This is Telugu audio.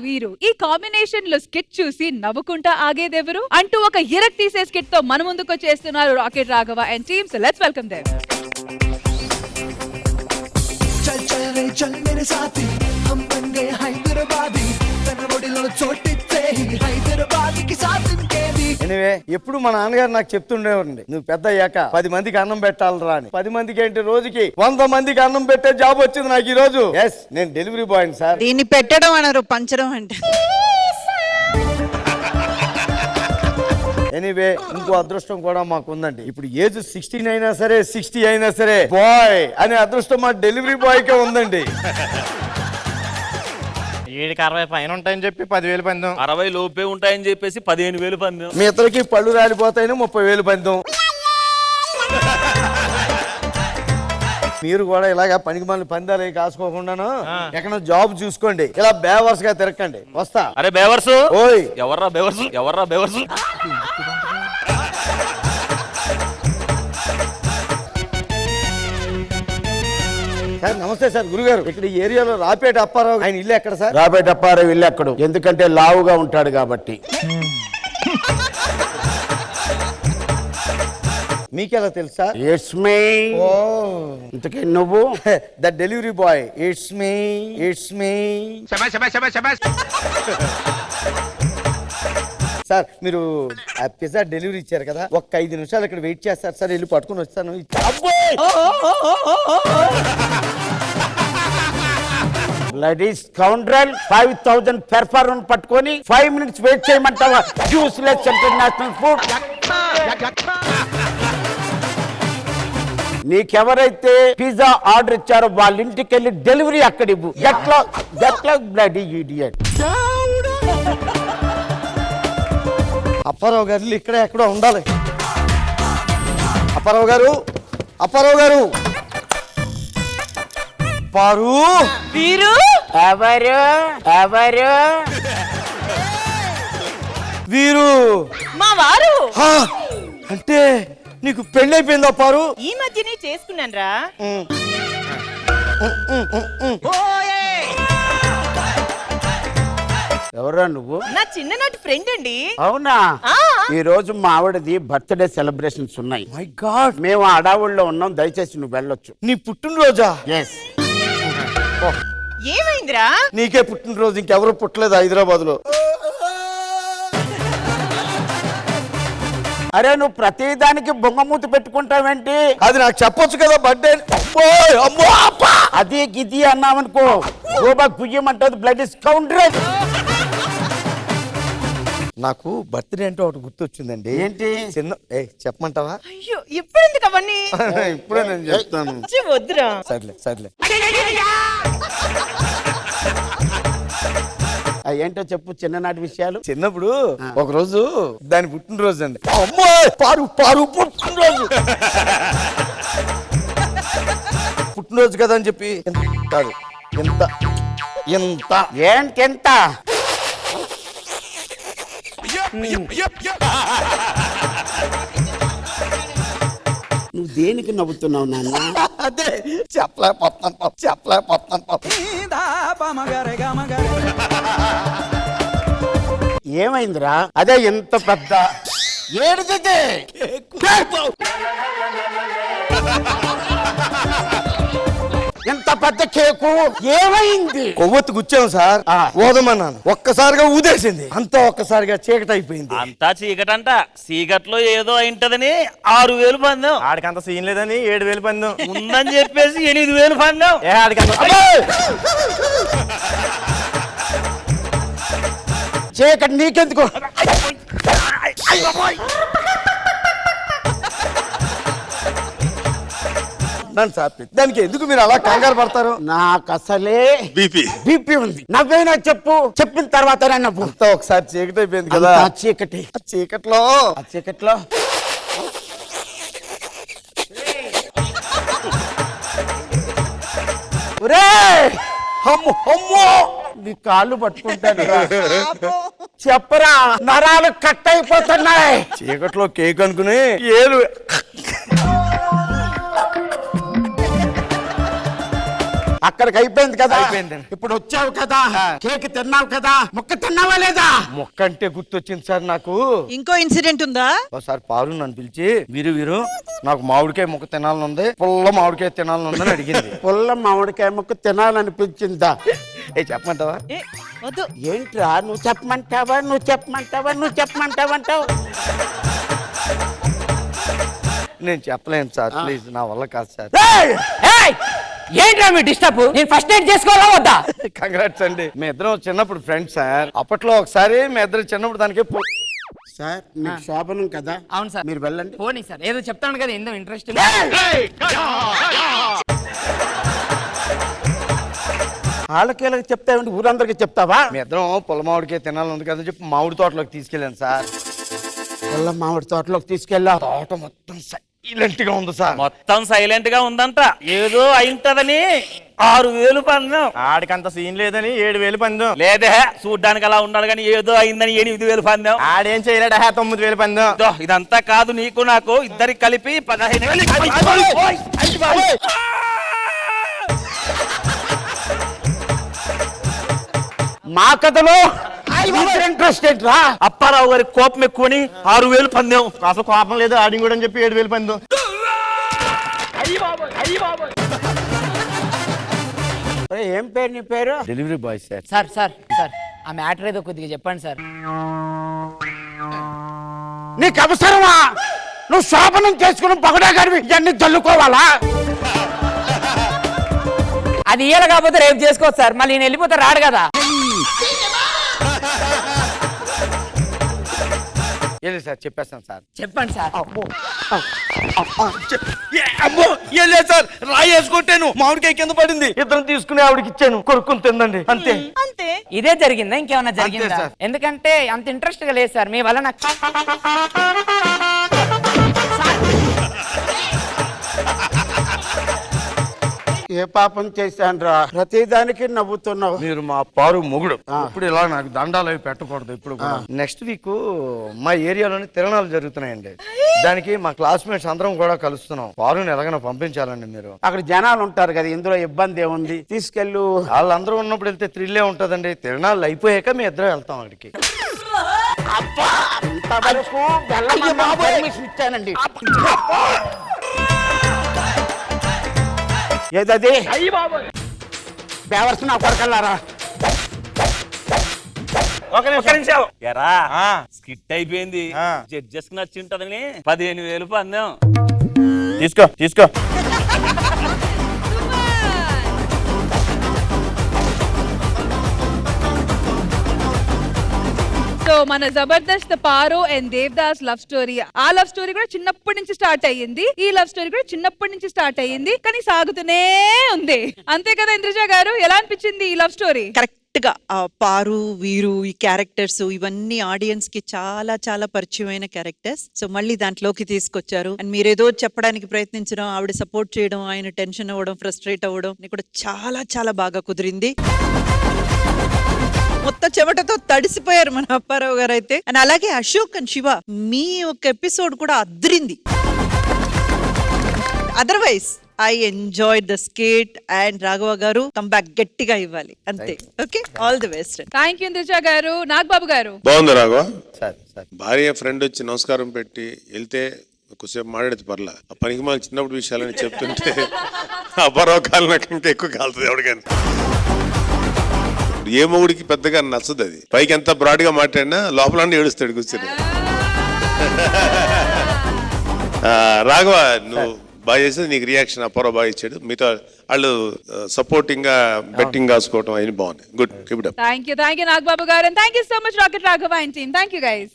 వీరు ఈ కాంబినేషన్ లో స్కిట్ చూసి నవ్వుకుంటా ఆగేదెవరు అంటూ ఒక ఇరక్ తీసే స్కిట్ తో మన ముందుకు వచ్చేస్తున్నారు rocket Raghava and team. So let's welcome them. चल चल रे चल मेरे साथी हम बन गए हैदराबादी तनवడిలో చోటితే హైదరాబాద్ కి సాథ్ ఇంకేది. ఎనివే ఎప్పుడు మా నాన్నగారు నాకు చెప్తుండేవారండి, నువ్వు పెద్ద అయ్యాక 10 మందికి అన్నం పెట్టాలరా అని. 10 మందికి ఏంటి, రోజుకి 100 మందికి అన్నం పెట్టే జాబ్ వచ్చింది నాకు ఈ రోజు. ఎస్, నేను డెలివరీ బాయ్ సార్. దీన్ని పెట్టడం అనరు, పంచడం అంటే. ఎనీవే ఇంకో అదృష్టం కూడా మాకు ఉందండి. ఇప్పుడు ఏజ్ 16 అయినా సరే 60 అయినా సరే బాయ్ అనే అదృష్టం మా డెలివరీ బాయ్ కే ఉందండి. 7కి 60 పైన ఉంటాయని చెప్పి 10,000 పందెం, 60 లోపే ఉంటాయని చెప్పేసి 15,000 పందెం. మీ ఇద్దరికి పళ్ళు రాలిపోతాయని 30,000 పందెం. మీరు కూడా ఇలాగా పనికి మళ్ళీ పందాలు కాసుకోకుండాను ఎక్కడ జాబ్ చూసుకోండి, ఇలా బేవర్స్ గా తిరగండి. వస్తా. అరే బేవర్సు, ఓయ్ ఎవర్రా బేవర్సు, ఎవర్రా బేవర్సు? సార్ నమస్తే సార్. గురుగారు, ఇక్కడ ఈ ఏరియాలో రాపేట అప్పారావు ఆయన ఇల్లు ఎక్కడ సార్? రాబేట్ అప్పారావు ఇల్లు ఎక్కడు, ఎందుకంటే లావుగా ఉంటాడు కాబట్టి. మీకెలా తెలుసా? It's me. ఓ ఇంతకీ నువ్వు? The delivery boy. It's me, it's me. Sir మీరు పిజ్జా డెలివరీ ఇచ్చారు కదా, ఒక్క 5 నిమిషాలు ఇక్కడ వెయిట్ చేస్తారు సార్, వెళ్ళి పట్టుకుని వస్తాను. లేడీస్ కౌంటర్ 5,000 పెర్ఫార్మెన్స్ పట్టుకొని 5 minutes వెయిట్ చేయమంటావా? Juiceless international food. నీకెవరైతే పిజ్జా ఆర్డర్ ఇచ్చారో వాళ్ళ ఇంటికి వెళ్ళి డెలివరీ అక్కడ ఇవ్వు. Get bloody idiot. అప్పారావు గారు ఇక్కడ ఎక్కడో ఉండాలి. అప్పారావు గారు, అప్పారావు గారు. పారు వీరు ఎవరు ఎవరు? వీరు మా వారు. హా, అంటే నీకు పెళ్ళైపోయిందా పారు? ఈ మధ్యనే చేసుకున్నాను రా. ఎవరా నువ్వు? నా చిన్ననాటి ఫ్రెండ్ అండి. అవునా? ఈ రోజు మా ఆవిడది బర్త్డే సెలబ్రేషన్స్ ఉన్నాయి. మై గాడ్, మేము ఆ అడవుల్లో ఉన్నాం, దయచేసి నువ్వు వెళ్ళొచ్చు. నీ పుట్టినరోజా? ఎస్. ఏమైందిరా? నీకే పుట్టినరోజు, ఇంకెవరు పుట్టలేదు హైదరాబాద్ లో. అరే నువ్వు ప్రతిదానికి బొంగమూతి పెట్టుకుంటావేంటి? అది నాకు చెప్పొచ్చు కదా బర్త్డే. అది గిది అన్నావనుకో గోబా గుయ్యమంటది. Blood is counter. నాకు బర్త్డే అంటే ఒకటి గుర్తొచ్చిందండి. ఏంటి? చిన్న చెప్పమంటావా? అయ్యో ఎప్పుడెందుకు అవన్నీ? ఇప్పుడే నేను చెప్తాను. వద్దురా. సర్లే సర్లే. ఏంటో చెప్పు, చిన్ననాటి విషయాలు. చిన్నప్పుడు ఒక రోజు దాని పుట్టినరోజు అండి. అమ్మో పారు పారు పుట్టినరోజు. పుట్టినరోజు కదా అని చెప్పి కాదు, ఎంత ఎంత ఏంటెంత నువ్వు దేనికి నవ్వుతున్నావు నాన్న? అదే చెప్పలేకపోతున్నాను చెప్పలేకపోతున్నాను. ఏమైందిరా? అదే ఎంత పెద్ద ఏడుదే. ఎంత పెద్ద కేకు ఏమైంది? కొవ్వొత్తు గుచ్చాం సార్, ఊదమన్నాను, ఒక్కసారిగా ఊదేసింది. అంతా ఒక్కసారిగా చీకటి అయిపోయింది. అంతా చీకటంట. చీకట్లో ఏదో అయింటదని 6,000 పందెం. ఆడికంత సీన్ లేదని 7,000 పందెం ఉందని చెప్పేసి 8,000 పందెం. చీకటి నీకెందుకు? దానికి ఎందుకు మీరు అలా కంగారు పడతారు? నాకు అసలే బీపీ ఉంది. నవ్వేనా చెప్పు, చెప్పిన తర్వాత నవ్వు. అంతా ఒకసారి చీకటి అయిపోయింది కదా. చీకటి చీకట్లో చీకట్లో నీ కాళ్ళు పట్టుకుంటాను. చెప్పరా, నరాలు కట్ అయిపోతున్నాయి. చీకట్లో కేక్ అనుకుని ఏలు అక్కడికి అయిపోయింది కదా అయిపోయిందండి. ఇప్పుడు వచ్చావు కదా కేక్ తిన్నావు కదా ముక్క తిన్నావా లేదా? మొక్క అంటే గుర్తొచ్చింది సార్ నాకు. ఇంకో ఇన్సిడెంట్ ఉందా? ఒకసారి పారు నన్ను పిలిచి వీరు నాకు మామిడికాయ ముక్క తినాలని ఉంది, పుల్ల మామిడికాయ తినాలని ఉందని అడిగింది. పుల్ల మామిడికాయ ముక్క తినాలనిపించిందా? చెప్పమంటావా? ఏ, వద్దు. ఏంట్రా నువ్వు చెప్పమంటావా అంటావు? నేను చెప్పలేను సార్, ప్లీజ్ నా వల్ల కాదు సార్. ఏంట్రా మీ డిస్టర్బ్? నేను ఫస్ట్ ఎయిడ్ చేసుకోవాలా వద్దా? కంగ్రాట్స్ అండి. మీ ఇద్దరం చిన్నప్పుడు ఫ్రెండ్స్ సార్. అప్పట్లో ఒకసారి మీ ఇద్దరు చిన్నప్పుడు దానికి సార్ మీకు శోభనం కదా? అవును సార్. మీరు వెళ్ళండి. పోనీ సార్, ఏదో చెప్తాను కదా, ఏందో ఇంట్రెస్ట్. వాళ్ళకి చెప్తావండి, ఊరందరికి చెప్తావా? మీ ఇద్దరం పుల్ల మామిడికాయ తినాలని ఉంది కదా చెప్పి మామిడి తోటలోకి తీసుకెళ్ళాను సార్. పుల్ల మామిడి తోటలోకి తీసుకెళ్ళా. తోట మొత్తం సైలెంట్ గా ఉంది సార్. మొత్తం సైలెంట్ గా ఉందంట. ఏదో అయింటదని 6,000 పందెం. ఆడికంత సీన్ లేదని 7,000 పందెం. లేదే, చూడ్డానికి అలా ఉన్నాడు కానీ ఏదో అయిందని 8,000 పందెం. ఆడేం చేయలేడా 9,000 పందెం. ఇదో, ఇదంతా కాదు, నీకు నాకు ఇద్దరికి కలిపి 15,000. మా కథలో ఇంట్రెస్ట్ ఏంట్రా? అప్పారావు గారి కోపం ఎక్కువని 6,000 పందెం. అసలు కోపం లేదు, ఆడి కూడా అని చెప్పి 7,000 పందెం. ఏం పేరు నీ పేరు? Delivery boy sir. Sir sir sir, ఆ మ్యాటర్ ఏదో కొద్దిగా చెప్పండి సార్. నీకు అవసరమా? నువ్వు శోభనం చేసుకుని పగడా గారివి ఇవన్నీ చల్లుకోవాలా? అది ఇయ్యాలి కాకపోతే రేపు చేసుకోవచ్చు సార్, మళ్ళీ నేను వెళ్ళిపోతే రాడు కదా. ఏది సార్ చెప్పేస్తాను సార్. చెప్పండి సార్. అమ్మో ఏం లేదు సార్, రాయి వేసుకుంటాను మామిడికాయ కింద పడింది, ఇద్దరు తీసుకుని ఆవిడకి ఇచ్చాను, కొరుక్కుని తిందండి అంతే. అంతే. ఇదే జరిగిందా? ఇంకేమన్నా జరిగిందా? సార్. ఎందుకంటే అంత ఇంట్రెస్ట్ గా లేదు సార్ మీ వల్ల నాకు. ఏ పాపం చేశానురా? ప్రతిదానికి నవ్వుతున్నావు. మీరు మా పారు మొగుడు, ఇప్పుడు ఇలా నాకు దండాలు అవి పెట్టకూడదు ఇప్పుడు కూడా. నెక్స్ట్ వీక్ మా ఏరియాలోని తిరణాలు జరుగుతున్నాయండి, దానికి మా క్లాస్మేట్స్ అందరం కూడా కలుస్తున్నాం. పారుని ఎలాగైనా పంపించాలండి మీరు. అక్కడ జనాలు ఉంటారు కదా, ఇందులో ఇబ్బంది ఏముంది? తీసుకెళ్ళు. వాళ్ళందరూ ఉన్నప్పుడు వెళ్తే థ్రిల్లే ఉంటదండి. తిరణాలు అయిపోయాక మీ ఇద్దరం వెళ్తాం అక్కడికి. ఇంతవరకు పర్మిషన్ ఇచ్చానండి. ఏదది? బేవర్స్ నా కొరకల్లారా. ఒక నిమిషం. ఎరా, స్కిట్ అయిపోయింది. జడ్జెస్ నచ్చి ఉంటదని 15,000 పందెం. తీసుకో. సో మన Jabardasth Paro and Devdas love story, ఆ లవ్ స్టోరీ కూడా చిన్నప్పటి నుంచి స్టార్ట్ అయ్యింది, ఈ లవ్ స్టోరీ కూడా చిన్నప్పటి నుంచి స్టార్ట్ అయ్యింది, కానీ సాగుతూనే ఉంది. అంతే కదా ఇంద్రజ గారు, ఎలా అనిపించింది ఈ లవ్ స్టోరీ? కరెక్ట్ గా ఆ పారు వీరు ఈ క్యారెక్టర్స్ ఇవన్నీ ఆడియన్స్ కి చాలా చాలా పరిచయమైన క్యారెక్టర్స్. సో మళ్ళీ దాంట్లోకి తీసుకొచ్చారు. అండ్ మీరేదో చెప్పడానికి ప్రయత్నించడం, ఆవిడ సపోర్ట్ చేయడం, ఆయన టెన్షన్ అవ్వడం, ఫ్రస్ట్రేట్ అవ్వడం కూడా చాలా చాలా బాగా కుదిరింది. మొత్తం చెమటతో తడిసిపోయారు మన అప్పారావు గారు అయితే. అండ్ అలాగే అశోక్ అండ్ శివ, మీ ఒక ఎపిసోడ్ కూడా అద్రింది. Otherwise I enjoyed the skit. And Raghava garu come back గట్టిగా ఇవ్వాలి అంతే. Okay, all the best. Thank you Indraja garu. Nagababu garu బాగుంది రాఘవ. సార్ సార్ భార్య ఫ్రెండ్ వచ్చి నమస్కారం పెట్టి వెళ్తే కొద్దిసేపు మాట్లాడేది పర్లా. ఆ పనికి మన చిన్నప్పుడు విషయాలని చెప్తుంటే అపరావు కాలు నాకు ఇంకా ఎక్కువ కాలుతుంది ఎవరికైనా. ఏ మొగుడికి పెద్దగా నచ్చదు అది. పైకి ఎంత బ్రాడ్ గా మాట్లాడినా లోపల ఏడుస్తాడు కూర్చొని. రాఘవ నువ్వు బాగా చేసేది, నీకు రియాక్షన్ అపరావు బాగా ఇచ్చాడు. మిగతా వాళ్ళు సపోర్టింగ్ గా బెట్టింగ్ కాసుకోవటం అవి బాగున్నాయి. Good, keep it up. Thank you Nagababu garu. Thank you so much rocket Raghava and team. Thank you guys.